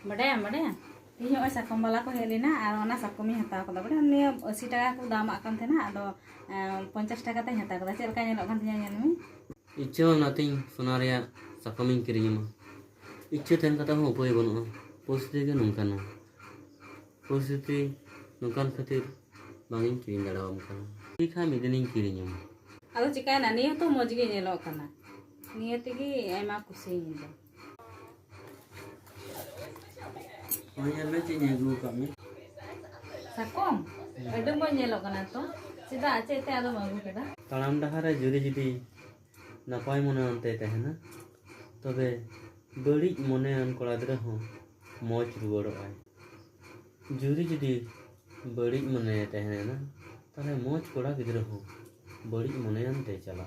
Badayam badayam. Ini hoi sakom bala ko helina ar ona sakomi hataw kada badam ni 80 টাকা ko damak kan thena ado 50 টাকা te hataw kada chel ka nyelok kan tinya nyel mi. इच्छा नातिंग सुनारिया साकमिंग किरियमा इच्छा तेन कथा हो उपाय बनुआ परिस्थिति के नंकाना परिस्थिति नंकान खातिर बांगिंग किरिंग दाड़ावम kana इखा मिदनिंग किरियमा Ado chika na ni to moj ge nyelok kana. Ni tegi aima kusi ni. Onya le cinya gu kami Sakom. Ado mo nyelok kana to. Sida ache te ado magu keda. तालाम Dahare जुदी जुदी नपाय मने अंते तहना तबे बड़ी मने अन कोड़ा दरे हो मौज रुवाड़ोआय जुदी जुदी बड़ी मने तहने ना ताले मौज कोड़ा गिदरे हो बड़ी मने अंते चला